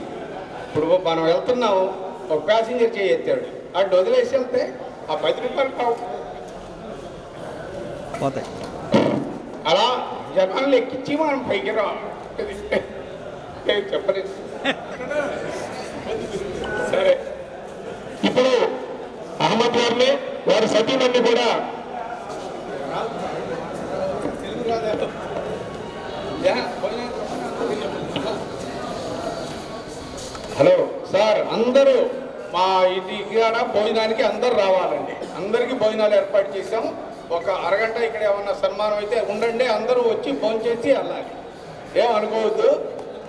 F: ఇప్పుడు మనం వెళ్తున్నాము, ఒక ప్యాసింజర్ చేయెత్తాడు, అటు వదిలేసి వెళ్తే ఆ 10 రూపాయలు పోతాయి. అలా జనాలు ఎక్కించి మనం పైకి రావాలి. చెప్పలేదు సరే. ఇప్పుడు అహ్మద్ గారిని వారి సతీమణి కూడా హలో సార్, అందరూ మా ఇంటికి భోజనానికి అందరూ రావాలండి. అందరికీ భోజనాలు ఏర్పాటు చేసాము. ఒక అరగంట ఇక్కడ ఏమన్నా సన్మానం అయితే ఉండండి, అందరూ వచ్చి భోజనం చేసి వెళ్ళాలి. ఏమనుకోవద్దు.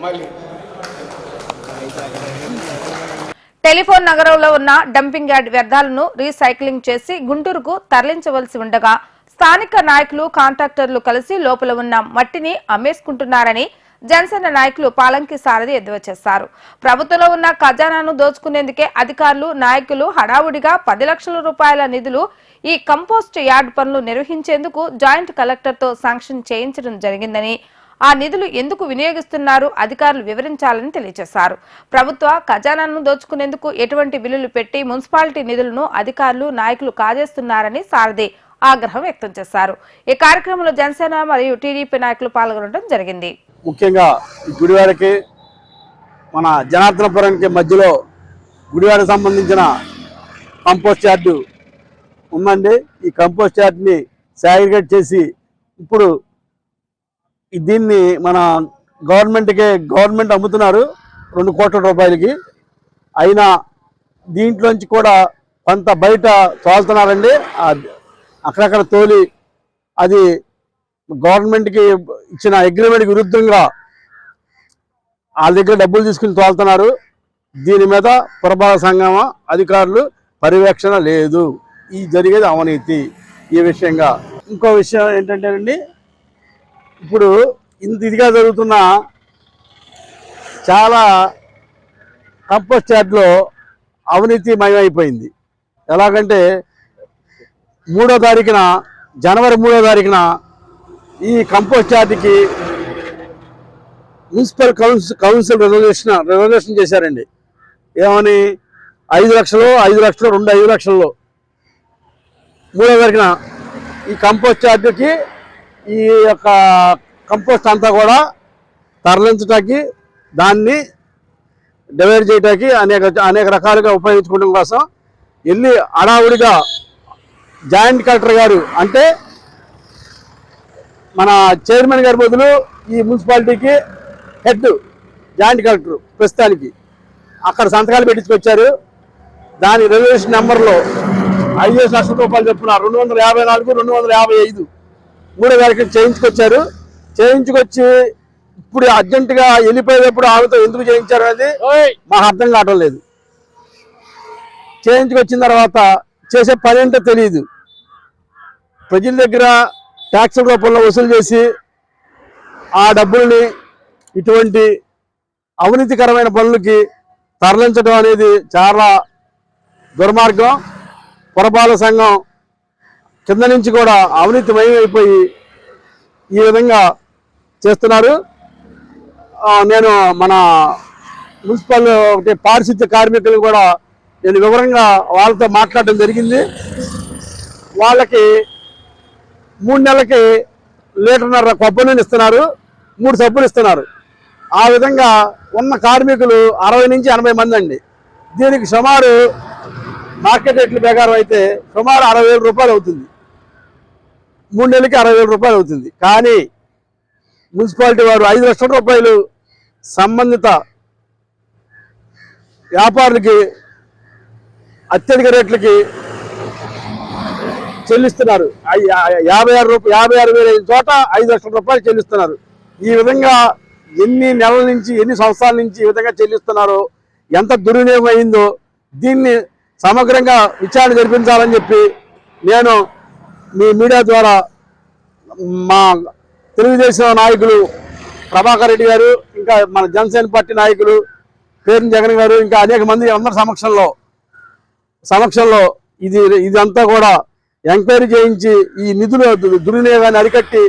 F: మళ్ళీ
A: టెలిఫోన్ నగరంలో ఉన్న డంపింగ్ యార్డ్ వ్యర్థాలను రీసైక్లింగ్ చేసి గుంటూరుకు తరలించవలసి ఉండగా స్థానిక నాయకులు, కాంట్రాక్టర్లు కలిసి లోపల ఉన్న మట్టిని అమ్మేసుకుంటున్నారని జనసేన నాయకులు పాలంకి సారథి ఎద్దేవా చేశారు. ప్రభుత్వంలో ఉన్న ఖజానాను దోచుకునేందుకే అధికారులు, నాయకులు హడావుడిగా 10 లక్షల రూపాయల నిధులు ఈ కంపోస్ట్ యార్డ్ పనులు నిర్వహించేందుకు జాయింట్ కలెక్టర్తో శాంక్షన్ చేయించడం జరిగిందని, ఆ నిధులు ఎందుకు వినియోగిస్తున్నారు అధికారులు వివరించాలని తెలియజేశారు. ప్రభుత్వ ఖజానాను దోచుకునేందుకు ఎటువంటి బిల్లులు పెట్టి మున్సిపాలిటీ నిధులను అధికారులు, నాయకులు కాజేస్తున్నారని సారథి ఆగ్రహం వ్యక్తం చేశారు. ఈ కార్యక్రమంలో జనసేన మరియు టీడీపీ నాయకులు పాల్గొనడం జరిగింది.
H: ముఖ్యంగా ఈ గుడివాడకి మన జనార్దనపురానికి మధ్యలో గుడివాడకు సంబంధించిన కంపోస్ట్ యార్డు ఉందండి. ఈ కంపోస్ట్ యార్డ్ని సాగ్రిగేట్ చేసి ఇప్పుడు దీన్ని మన గవర్నమెంట్ అమ్ముతున్నారు 2 కోట్ల రూపాయలకి. అయినా దీంట్లోంచి కూడా కొంత బయట తోలుతున్నారండి. అక్కడక్కడ తోలి అది గవర్నమెంట్కి ఇచ్చిన అగ్రిమెంట్కి విరుద్ధంగా వాళ్ళ దగ్గర డబ్బులు తీసుకుని తోలుతున్నారు. దీని మీద పురపాలక సంఘం అధికారులు పర్యవేక్షణ లేదు. ఈ జరిగేది అవినీతి. ఈ విషయంగా ఇంకో విషయం ఏంటంటేనండి, ఇప్పుడు ఇదిగా జరుగుతున్న చాలా కంపోస్ట్ యార్డ్లో అవినీతి మయమైపోయింది. ఎలాగంటే జనవరి 3వ తారీఖున ఈ కంపోస్ట్ యార్డ్కి మున్సిపల్ కౌన్సిల్ రిజర్వేషన్ చేశారండి. ఏమని 5 లక్షలు 5 లక్షల్లో 3వ తారీఖున ఈ కంపోస్ట్ యార్డ్కి ఈ యొక్క కంపోస్ట్ అంతా కూడా తరలించడానికి, దాన్ని డివైడ్ చేయడానికి అనేక రకాలుగా ఉపయోగించుకోవడం కోసం వెళ్ళి అడావుడిగా జాయింట్ కలెక్టర్ గారు, అంటే మన చైర్మన్ గారి బదులు ఈ మున్సిపాలిటీకి హెడ్ జాయింట్ కలెక్టర్ ప్రస్తుతానికి అక్కడ సంతకాలు పెట్టించుకొచ్చారు. దాని రిజర్వేషన్ నెంబర్లో 5 లక్షల రూపాయలు చెప్పున 254, 255 3వ తారీఖున చేయించుకొచ్చి ఇప్పుడు అర్జెంటుగా వెళ్ళిపోయేటప్పుడు ఆమెతో ఎందుకు చేయించారు అనేది మాకు అర్థం కావటం లేదు. చేయించుకొచ్చిన తర్వాత చేసే పని ఏంటో తెలియదు. ప్రజల దగ్గర ట్యాక్సుల రూపంలో వసూలు చేసి ఆ డబ్బుల్ని ఇటువంటి అవినీతికరమైన పనులకి తరలించడం అనేది చాలా దుర్మార్గం. పురపాలక సంఘం కింద నుంచి కూడా అవినీతిమయమైపోయి ఈ విధంగా చేస్తున్నారు. నేను మన మున్సిపల్ పారిశుద్ధ్య కార్మికులు కూడా నేను వివరంగా వాళ్ళతో మాట్లాడడం జరిగింది. వాళ్ళకి 3 నెలలకి 1.5 లీటర్ కొబ్బరి నూనె ఇస్తున్నారు, 3 సబ్బులు ఇస్తున్నారు. ఆ విధంగా ఉన్న కార్మికులు 60 నుంచి 80 మంది అండి. దీనికి సుమారు మార్కెట్ రేట్ల ప్రకారం అయితే సుమారు 60,000 రూపాయలు అవుతుంది. 3 నెలలకి 60,000 రూపాయలు అవుతుంది. కానీ మున్సిపాలిటీ వారు 5 లక్షల రూపాయలు సంబంధిత వ్యాపారులకి అత్యధిక రేట్లకి చెల్లిస్తున్నారు. 56,000 చోట 5 లక్షల రూపాయలు చెల్లిస్తున్నారు. ఈ విధంగా ఎన్ని నెలల నుంచి, ఎన్ని సంవత్సరాల నుంచి ఈ విధంగా చెల్లిస్తున్నారో, ఎంత దుర్వినియోగం అయిందో దీన్ని సమగ్రంగా విచారణ జరిపించాలని చెప్పి నేను మీ మీడియా ద్వారా మా తెలుగుదేశం నాయకులు ప్రభాకర్ రెడ్డి గారు, ఇంకా మన జనసేన పార్టీ నాయకులు పేర్ని జగన్ గారు, ఇంకా అనేక మంది అందరి సమక్షంలో ఇదంతా కూడా ఎంక్వైరీ చేయించి ఈ నిధుల దుర్వినియోగాన్ని అరికట్టి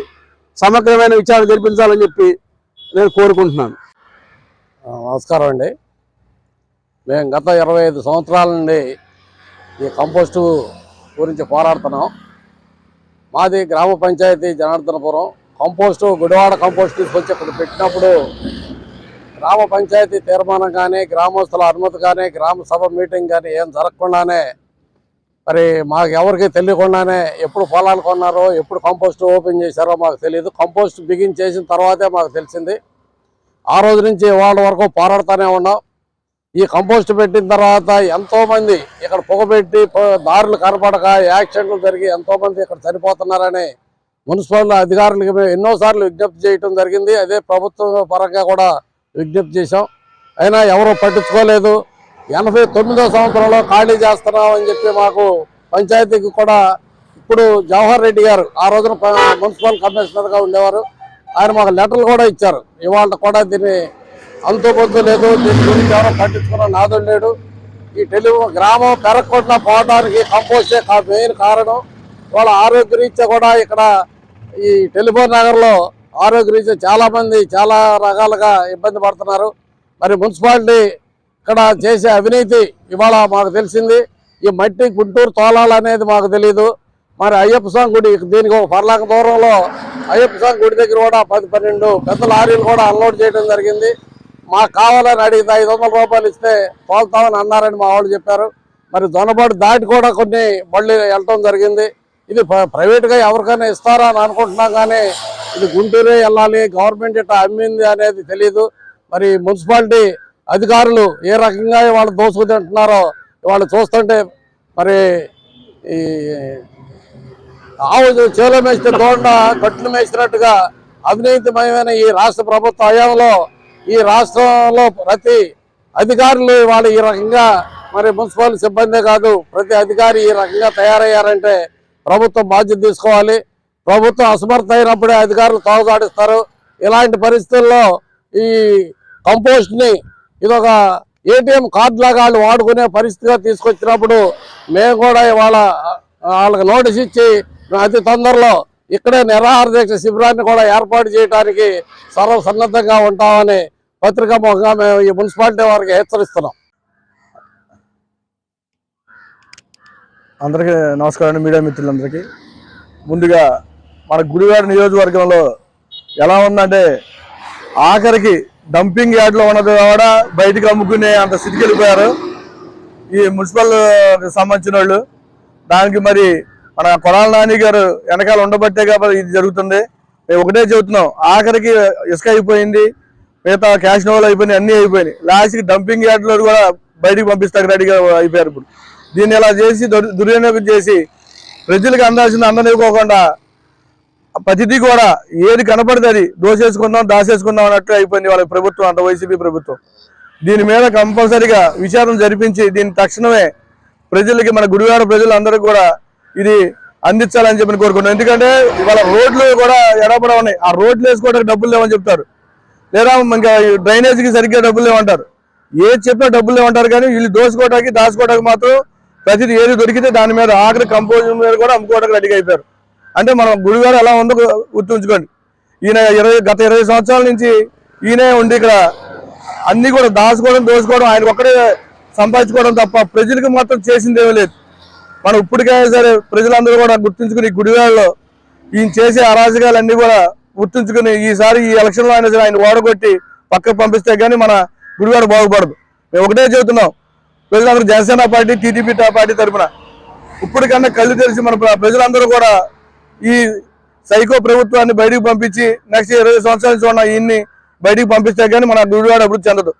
H: సమగ్రమైన విచారణ జరిపించాలని చెప్పి నేను కోరుకుంటున్నాను.
I: నమస్కారం అండి. మేము గత 25 సంవత్సరాల నుండి ఈ కంపోస్టు గురించి పోరాడుతున్నాం. మాది గ్రామ పంచాయతీ జనార్దనపురం. గుడివాడ కంపోస్ట్ తీసుకొచ్చి ఇక్కడ పెట్టినప్పుడు గ్రామ పంచాయతీ తీర్మానం కానీ, గ్రామస్తుల అనుమతి కానీ, గ్రామ సభ మీటింగ్ కానీ ఏం జరగకుండానే, మరి మాకు ఎవరికి తెలియకుండానే ఎప్పుడు పొలాలు కొన్నారో, ఎప్పుడు కంపోస్ట్ ఓపెన్ చేశారో మాకు తెలియదు. కంపోస్ట్ బిగిన్ చేసిన తర్వాతే మాకు తెలిసింది. ఆ రోజు నుంచి వాళ్ళ వరకు పోరాడుతూనే ఉన్నాం. ఈ కంపోస్ట్ పెట్టిన తర్వాత ఎంతోమంది ఇక్కడ పొగబెట్టి దారులు కనపడక యాక్సిడెంట్లు జరిగి ఎంతోమంది ఇక్కడ చనిపోతున్నారని మున్సిపల్ అధికారులకు మేము ఎన్నోసార్లు విజ్ఞప్తి చేయడం జరిగింది. అదే ప్రభుత్వ పరంగా కూడా విజ్ఞప్తి చేశాం. అయినా ఎవరూ పట్టించుకోలేదు. 89వ సంవత్సరంలో ఖాళీ చేస్తున్నామని చెప్పి మాకు పంచాయతీకి కూడా ఇప్పుడు జవహర్ రెడ్డి గారు ఆ రోజున మున్సిపల్ కమిషనర్గా ఉండేవారు. ఆయన మాకు లెటర్లు కూడా ఇచ్చారు. ఇవాళ కూడా దీన్ని అంతుపొద్దు లేదు, దీని గురించి ఎవరో పట్టించుకున్న నాదుడు లేడు. ఈ గ్రామం పెరగకుండా పోవడానికి కంపోస్టే మెయిన్ కారణం. వాళ్ళ ఆరోగ్యరీత్యా కూడా ఇక్కడ ఈ టెలిఫోన్ నగర్లో ఆరోగ్యరీత్యా చాలామంది చాలా రకాలుగా ఇబ్బంది పడుతున్నారు. మరి మున్సిపాలిటీ ఇక్కడ చేసే అవినీతి ఇవాళ మాకు తెలిసింది. ఈ మట్టి గుంటూరు తోలాలనేది మాకు తెలీదు. మరి అయ్యప్ప స్వామి గుడి దీనికి ఒక పర్లాంగ దూరంలో అయ్యప్ప స్వామి గుడి దగ్గర కూడా 10-12 పెద్ద లారీలు కూడా అన్లోడ్ చేయడం జరిగింది. మాకు కావాలని అడిగితే 500 రూపాయలు ఇస్తే తోలుతామని అన్నారని మా వాళ్ళు చెప్పారు. మరి దొనబాటు దాటి కూడా కొన్ని బళ్ళు వెళ్ళటం జరిగింది. ఇది ప్రైవేట్గా ఎవరికైనా ఇస్తారా అని అనుకుంటున్నాం, కానీ ఇది గుంటూరే వెళ్ళాలి, గవర్నమెంట్ ఇట్లా అమ్మింది అనేది తెలియదు. మరి మున్సిపాలిటీ అధికారులు ఏ రకంగా వాళ్ళు దోసుకు తింటున్నారో వాళ్ళు చూస్తుంటే మరి ఈ ఆవు చేలో మేస్తే దోండ కట్లు మేసినట్టుగా అవినీతిమయమైన ఈ రాష్ట్ర ప్రభుత్వ హయాంలో ఈ రాష్ట్రంలో ప్రతి అధికారులు వాళ్ళు ఈ రకంగా మరి మున్సిపల్ సిబ్బందే కాదు ప్రతి అధికారి ఈ రకంగా తయారయ్యారంటే ప్రభుత్వం బాధ్యత తీసుకోవాలి. ప్రభుత్వం అసమర్థ అయినప్పుడే అధికారులు తాగుదాడిస్తారు. ఇలాంటి పరిస్థితుల్లో ఈ కంపోస్ట్ని ఇదొక ఏటీఎం కార్డు లాగా వాళ్ళు వాడుకునే పరిస్థితిగా తీసుకొచ్చినప్పుడు మేము కూడా వాళ్ళకి నోటీస్ ఇచ్చి అతి తొందరలో ఇక్కడే నిరాహార దీక్ష శిబిరాన్ని కూడా ఏర్పాటు చేయడానికి సన్నద్ధంగా ఉంటామని పత్రికాముఖంగా మేము ఈ మున్సిపాలిటీ వారికి హెచ్చరిస్తున్నాం.
H: అందరికీ నమస్కారం అండి, మీడియా మిత్రులందరికీ. ముందుగా మన గుడివాడ నియోజకవర్గంలో ఎలా ఉందంటే ఆఖరికి డంపింగ్ యార్డ్లో ఉన్నది కూడా బయటకు అమ్ముకునే అంత స్థితికి వెళ్ళిపోయారు ఈ మున్సిపల్ సంబంధించిన వాళ్ళు. దానికి మరి మన కొడాల నాని గారు వెనకాల ఉండబట్టే కాబట్టి ఇది జరుగుతుంది. మేము ఒకటే చెబుతున్నాం, ఆఖరికి ఇసుక అయిపోయింది, మిగతా క్యాష్ నోవల్ అయిపోయినాయి, అన్నీ అయిపోయినాయి. లాస్ట్కి డంపింగ్ యార్డ్లో కూడా బయటికి పంపిస్తాక రెడీగా అయిపోయారు. ఇప్పుడు దీన్ని ఇలా చేసి దుర్వినియోగం చేసి ప్రజలకు అందాల్సింది అందనివ్వకోకుండా ప్రతిదీ కూడా ఏది కనపడితే అది దోసేసుకుందాం దాసేసుకుందాం అన్నట్టు అయిపోయింది వాళ్ళ ప్రభుత్వం, అంత వైసీపీ ప్రభుత్వం. దీని మీద కంపల్సరీగా విచారణ జరిపించి దీన్ని తక్షణమే ప్రజలకి, మన గుడివాడ ప్రజలందరికీ కూడా ఇది అందించాలని చెప్పి కోరుకుంటున్నాం. ఎందుకంటే ఇవాళ రోడ్లు కూడా ఎడపడ ఉన్నాయి, ఆ రోడ్లు వేసుకోవడానికి డబ్బులు లేవని చెప్తారు, లేదా ఇంకా డ్రైనేజీకి సరిగ్గా డబ్బులు లేవంటారు. ఏది చెప్పినా డబ్బులు లేవంటారు, కానీ వీళ్ళు దోసుకోవడానికి దాచుకోవడానికి మాత్రం ప్రతిదీ ఏది దొరికితే దాని మీద ఆఖరి కంపోజ్ మీద కూడా అమ్ముకోవడానికి రెడీగా అయిపోయారు. అంటే మనం గుడివాడ ఎలా ఉందో గుర్తుంచుకోండి. ఈయన గత 20 సంవత్సరాల నుంచి ఈయనే ఉండి ఇక్కడ అన్ని కూడా దాచుకోవడం దోచుకోవడం ఆయన ఒక్కడే సంపాదించుకోవడం తప్ప ప్రజలకు మాత్రం చేసిందేమీ లేదు. మనం ఇప్పటికైనా సరే ప్రజలందరూ కూడా గుర్తుంచుకుని గుడివాడలో ఈయన చేసే అరాజకాలన్నీ కూడా గుర్తుంచుకుని ఈసారి ఈ ఎలక్షన్లో అయినా సరే ఆయన ఓడగొట్టి పక్కకు పంపిస్తే కానీ మన గుడివాడ బాగుపడదు. మేము ఒకటే చెబుతున్నాం, ప్రజలందరూ జనసేన పార్టీ టీడీపీ పార్టీ తరఫున ఇప్పటికన్నా కళ్ళు తెలిసి మన ప్రజలందరూ కూడా ఈ సైకో ప్రభుత్వాన్ని బయటికి పంపించి నెక్స్ట్ 20 సంవత్సరాల నుంచి ఉన్న ఈయన్ని బయటికి పంపిస్తే కానీ మన గుడివాడ అభివృద్ధి చెందదు.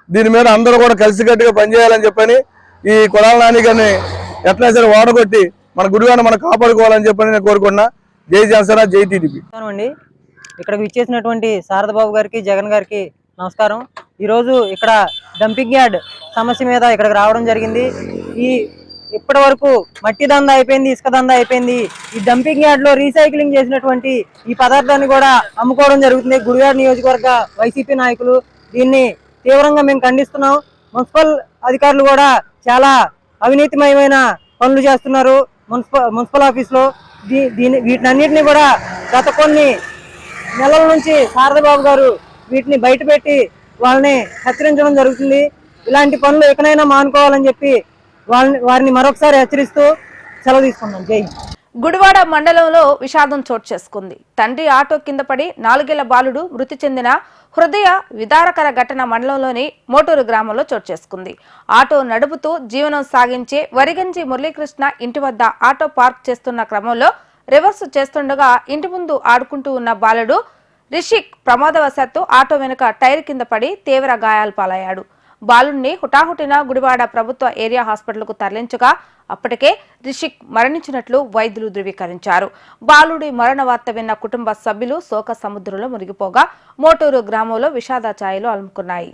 H: దీని మీద అందరూ కూడా కలిసికట్టుగా పనిచేయాలని చెప్పని ఈ కొడాల నాని గారిని ఎట్లా సరే ఓడగొట్టి మన గుడివాడ మనం కాపాడుకోవాలని చెప్పని నేను కోరుకున్నా. జై జనసేన, జై టీడీపీ.
J: అండి, ఇక్కడికి విచ్చేసినటువంటి శారదబాబు గారికి, జగన్ గారికి నమస్కారం. ఈరోజు ఇక్కడ డంపింగ్ యార్డ్ సమస్య మీద ఇక్కడికి రావడం జరిగింది. ఇప్పటి వరకు మట్టి దందా అయిపోయింది, ఇసుక దందా అయిపోయింది. ఈ డంపింగ్ యార్డ్ లో రీసైక్లింగ్ చేసినటువంటి ఈ పదార్థాన్ని కూడా అమ్ముకోవడం జరుగుతుంది. గుడివాడ నియోజకవర్గ వైసీపీ నాయకులు దీన్ని తీవ్రంగా మేము ఖండిస్తున్నాం. మున్సిపల్ అధికారులు కూడా చాలా అవినీతిమయమైన పనులు చేస్తున్నారు మున్సిపల్ ఆఫీస్ లో. వీటినన్నిటిని కూడా గత కొన్ని నెలల నుంచి శారదబాబు గారు వీటిని బయటపెట్టి వాళ్ళని హెచ్చరించడం జరుగుతుంది. ఇలాంటి పనులు ఎక్కడైనా మానుకోవాలని చెప్పి వారిని మరొకసారి హెచ్చరిస్తూ సెలవు తీసుకున్నాం. జై హింద్.
A: గుడివాడ మండలంలో విషాదం చోటు చేసుకుంది. తండ్రి ఆటో కింద పడి 4 ఏళ్ల బాలుడు మృతి చెందిన హృదయ విదారకర ఘటన మండలంలోని మోటూరు గ్రామంలో చోటు చేసుకుంది. ఆటో నడుపుతూ జీవనం సాగించే వరిగంజి మురళీకృష్ణ ఇంటి వద్ద ఆటో పార్క్ చేస్తున్న క్రమంలో రివర్స్ చేస్తుండగా ఇంటి ముందు ఆడుకుంటూ ఉన్న బాలుడు రిషిక్ ప్రమాదవశాత్తు ఆటో వెనుక టైర్ కింద పడి తీవ్ర గాయాలు పాలయ్యాడు. బాలుడిని హుటాహుటిన గుడివాడ ప్రభుత్వ ఏరియా హాస్పిటల్కు తరలించగా అప్పటికే రిషిక్ మరణించినట్లు వైద్యులు ధృవీకరించారు. బాలుడి మరణ వార్త విన్న కుటుంబ సభ్యులు శోక సముద్రంలో మునిగిపోగా మోటూరు గ్రామంలో విషాద ఛాయలు అలుముకున్నాయి.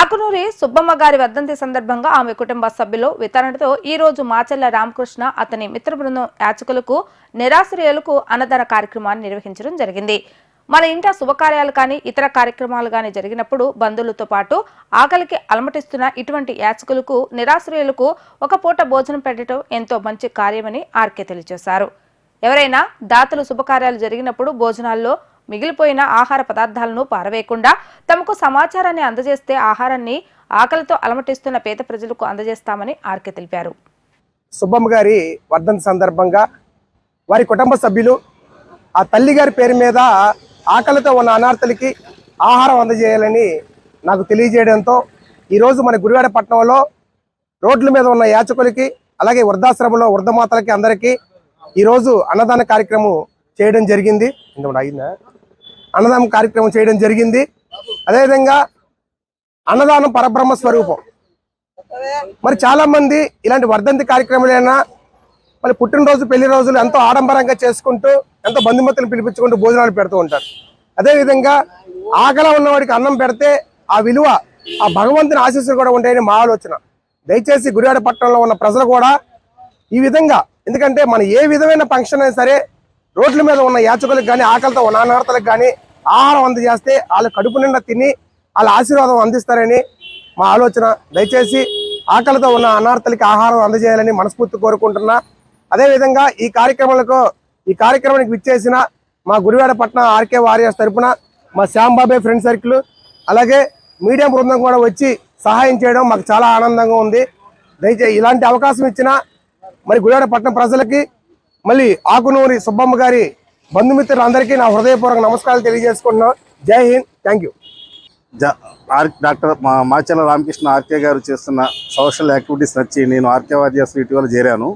A: ఆకునూరి సుబ్బమ్మ గారి వర్ధంతి సందర్భంగా ఆమె కుటుంబ సభ్యులు వితరణతో ఈ రోజు మాచెల్ల రామకృష్ణ అతని మిత్ర బృందం యాచకులకు నిరాశ్రయులకు అన్నదాన కార్యక్రమాన్ని నిర్వహించడం జరిగింది. మన ఇంట శుభకార్యాలు కానీ ఇతర కార్యక్రమాలు కానీ జరిగినప్పుడు బంధువులతో పాటు ఆకలికి అలమటిస్తున్న ఇటువంటి యాచకులకు నిరాశ్రయులకు ఒక పూట భోజనం పెట్టడం ఎంతో మంచి కార్యమని ఆర్కే తెలియజేశారు. ఎవరైనా దాతలు శుభకార్యాలు జరిగినప్పుడు భోజనాల్లో మిగిలిపోయిన ఆహార పదార్థాలను పారవేయకుండా తమకు సమాచారాన్ని అందజేస్తే ఆహారాన్ని ఆకలితో అలమటిస్తున్న పేద ప్రజలకు అందజేస్తామని ఆర్కే తెలిపారు.
K: సుబ్బమ్మ గారి వర్ధంతి సందర్భంగా వారి కుటుంబ సభ్యులు ఆ తల్లి గారి పేరు మీద ఆకలితో ఉన్న అనార్థలకి ఆహారం అందజేయాలని నాకు తెలియజేయడంతో ఈరోజు మన గుడివాడ పట్టణంలో రోడ్ల మీద ఉన్న యాచకులకి అలాగే వృద్ధాశ్రమంలో వృద్ధమాతలకి అందరికీ ఈరోజు అన్నదాన కార్యక్రమం చేయడం జరిగింది. అన్నదానం కార్యక్రమం చేయడం జరిగింది. అదేవిధంగా అన్నదానం పరబ్రహ్మ స్వరూపం. మరి చాలా మంది ఇలాంటి వర్ధంతి కార్యక్రమాలైనా మరి పుట్టినరోజు పెళ్లి రోజులు ఎంతో ఆడంబరంగా చేసుకుంటూ ఎంతో బంధుమతులను పిలిపించుకుంటూ భోజనాలు పెడుతూ ఉంటారు. అదేవిధంగా ఆకలి ఉన్నవాడికి అన్నం పెడితే ఆ విలువ ఆ భగవంతుని ఆశీస్సులు కూడా ఉంటాయని మా ఆలోచన. దయచేసి గుడివాడ పట్టణంలో ఉన్న ప్రజలు కూడా ఈ విధంగా, ఎందుకంటే మన ఏ విధమైన ఫంక్షన్ అయినా సరే రోడ్ల మీద ఉన్న యాచకులకు కానీ ఆకలితో ఉన్న అనాథలకు కానీ ఆహారం అందజేస్తే వాళ్ళ కడుపు నిండా తిని వాళ్ళ ఆశీర్వాదం అందిస్తారని మా ఆలోచన. దయచేసి ఆకలితో ఉన్న అనాథలకి ఆహారం అందజేయాలని మనస్ఫూర్తి కోరుకుంటున్నా. అదేవిధంగా ఈ కార్యక్రమానికి విచ్చేసిన మా గుడివాడ పట్టణ ఆర్కే వారియర్స్ తరఫున మా శ్యాంబాబే ఫ్రెండ్ సర్కిల్ అలాగే మీడియా బృందం కూడా వచ్చి సహాయం చేయడం మాకు చాలా ఆనందంగా ఉంది. దయచేసి ఇలాంటి అవకాశం ఇచ్చిన మరి గుడివాడ పట్టణ ప్రజలకి మళ్ళీ ఆకునూరి సుబ్బమ్మ గారి బంధుమిత్రులందరికీ నా హృదయపూర్వక నమస్కారాలు తెలియజేసుకుంటున్నాను. జై Hind, thank you.
L: Doctor Machella Ramakrishna RK garu చేస్తున్న సోషల్ యాక్టివిటీస్ నచ్చి నేను ఆర్కే వారియర్స్ ఇటీవల చేరాను.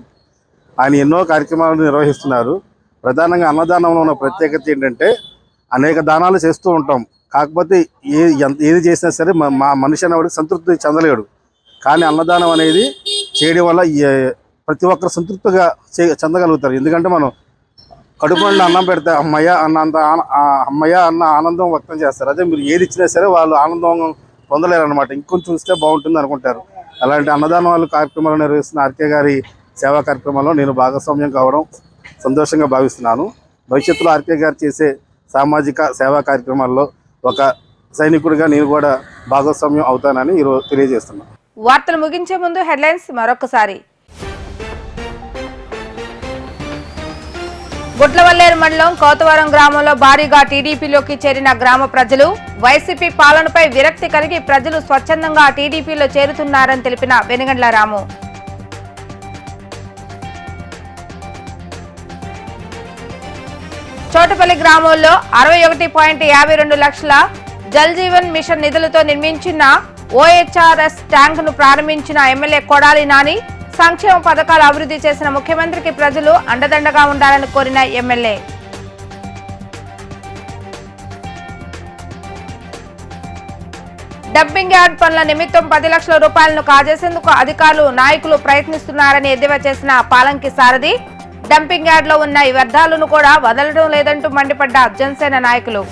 L: ఆయన ఎన్నో కార్యక్రమాలు నిర్వహిస్తున్నారు. ప్రధానంగా అన్నదానంలో ఉన్న ప్రత్యేకత ఏంటంటే అనేక దానాలు చేస్తూ ఉంటాం. కాకపోతే ఏది చేసినా సరే మా మనిషి అనేవాడికి సంతృప్తి చెందలేడు. కానీ అన్నదానం అనేది చేయడం వల్ల ప్రతి ఒక్కరు సంతృప్తిగా చెందగలుగుతారు. ఎందుకంటే మనం కడుపు నుండి అన్నం పెడితే అమ్మయ్య అన్న ఆనందం వ్యక్తం చేస్తారు. అదే మీరు ఏది ఇచ్చినా సరే వాళ్ళు ఆనందం పొందలేరు అనమాట. ఇంకొంచెం ఇస్తే బాగుంటుంది అనుకుంటారు. అలాంటి అన్నదానాలు కార్యక్రమాలు నిర్వహిస్తున్న ఆర్కే గారి సేవా కార్యక్రమాల్లో నేను భాగస్వామ్యం కావడం సంతోషంగా భావిస్తున్నాను. భవిష్యత్తులో ఆర్కే గారు చేసే సామాజిక సేవా కార్యక్రమాల్లో ఒక సైనికుడిగా నేను కూడా భాగస్వామ్యం అవుతానని ఈరోజు తెలియజేస్తున్నాను.
A: వార్తలు ముగించే ముందు హెడ్లైన్స్ మరొకసారి. గుట్లవల్లేరు మండలం కోతవరం గ్రామంలో భారీగా టీడీపీలోకి చేరిన గ్రామ ప్రజలు. వైసీపీ పాలనపై విరక్తి కలిగి ప్రజలు స్వచ్ఛందంగా టీడీపీలో చేరుతున్నారని తెలిపిన వెనుగండ్ల రాము. చోటపల్లి గ్రామంలో 61.52 లక్షల జల్ జీవన్ మిషన్ నిధులతో నిర్మించిన ఓహెచ్ఆర్ఎస్ ట్యాంక్ ను ప్రారంభించిన ఎమ్మెల్యే కొడాలి నాని. సంక్షేమ పథకాలు అభివృద్ధి చేసిన ముఖ్యమంత్రికి ప్రజలు అండదండగా ఉండాలని కోరిన ఎమ్మెల్యే. డంపింగ్ యార్డ్ పనుల నిమిత్తం 10 లక్షల రూపాయలను కాజేసేందుకు అధికారులు నాయకులు ప్రయత్నిస్తున్నారని ఎద్దేవా చేసిన పాలంకి సారథి. డంపింగ్ యార్డ్ లో ఉన్న ఈ వ్యర్థాలను కూడా వదలడం లేదంటూ మండిపడ్డ జనసేన నాయకులు.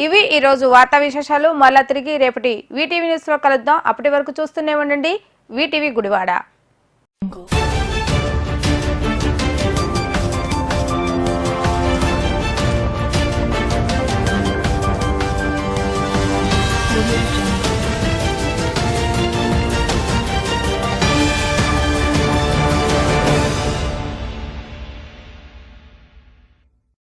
A: ఇవి ఈ రోజు వార్తా విశేషాలు. మళ్ళా తిరిగి రేపటి వీటీవీ న్యూస్ లో కలుద్దాం. అప్పటి వరకు చూస్తూనే ఉండండి వీటీవీ గుడివాడ.